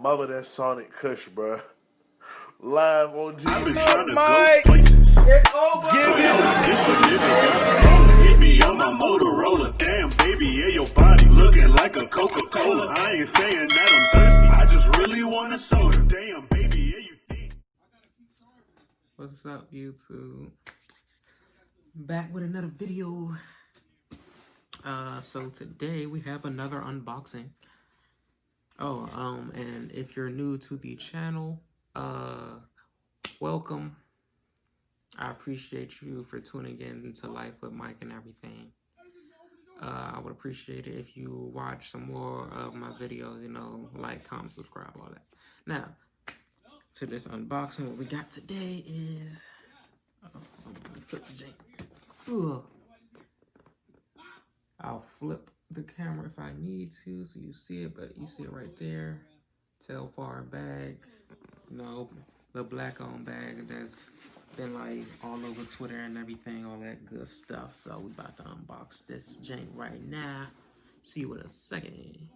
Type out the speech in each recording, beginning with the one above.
Mother that Sonic Kush, bruh. Live on TV. I've been trying to go places. It's over. Hit me on my Motorola. Damn, baby, yeah, your body looking like a Coca-Cola. I ain't saying that I'm thirsty. I just really want a soda. Damn, baby, yeah, you think. What's up, YouTube? Back with another video. So today we have another unboxing. And if you're new to the channel, welcome. I appreciate you for tuning in to Life with Mike and everything. I would appreciate it if you watch some more of my videos, like, comment, subscribe, all that. Now, to this unboxing, what we got today is, flip the jank. I'll flip the camera if I need to, so you see it, but you see it right there. TELFAR bag, the black-owned bag that's been like all over Twitter and everything, all that good stuff. So we about to unbox this jank right now. See you in a second.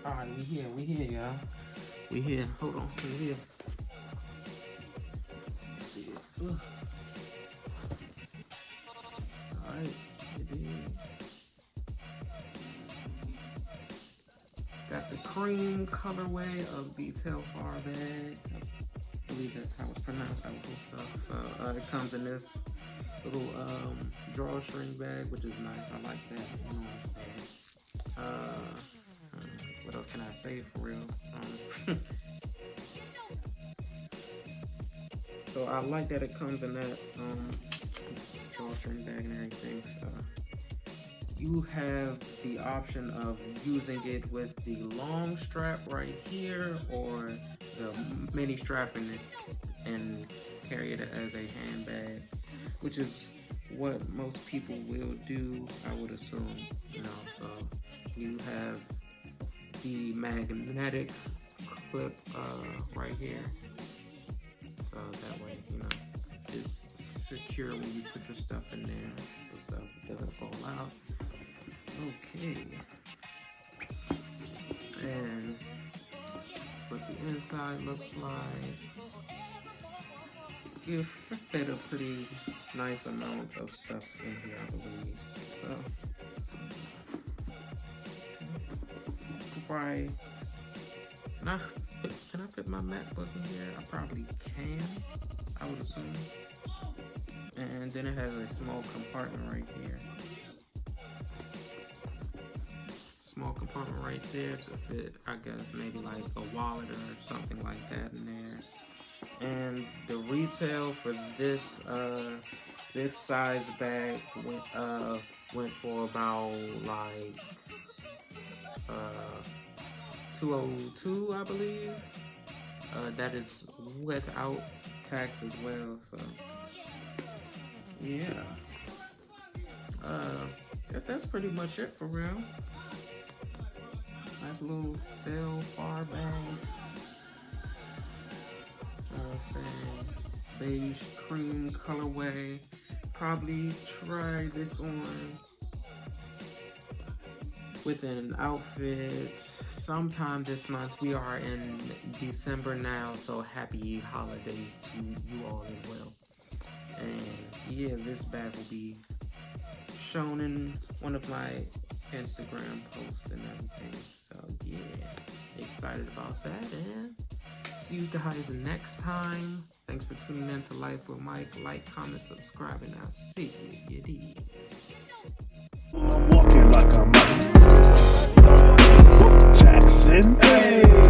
Alright, we here, y'all. We here. Hold on, we here. Let's see it. Alright, it is. Got the cream colorway of the TELFAR bag. I believe that's how it's pronounced, So it comes in this little drawstring bag, which is nice. I like that. You know what I'm saying? What else can I say for real? So I like that it comes in that drawstring bag and everything. So you have the option of using it with the long strap right here or the mini strap in it and carry it as a handbag, which is what most people will do, I would assume. So you have the magnetic clip right here, so that way it's secure when you put your stuff in there, so stuff doesn't fall out. Okay, and what the inside looks like. You fit a pretty nice amount of stuff in here, I believe. So probably, can I fit my MacBook in here? I probably can, I would assume. And then it has a small compartment right here. Small compartment right there to fit, I guess, maybe like a wallet or something like that in there. And the retail for this this size bag went for about like $202, I believe. That is without tax as well. So yeah, guess that's pretty much it for real. Nice little TELFAR bag. Saying beige cream colorway. Probably try this on with an outfit sometime this month. We are in December now, so happy holidays to you all as well. And yeah, this bag will be shown in one of my Instagram posts and everything. So yeah, excited about that, and see you guys next time. Thanks for tuning in to Life with Mike. Like, comment, subscribe, and I'll see you. I'm walking like I'm Jackson. Hey.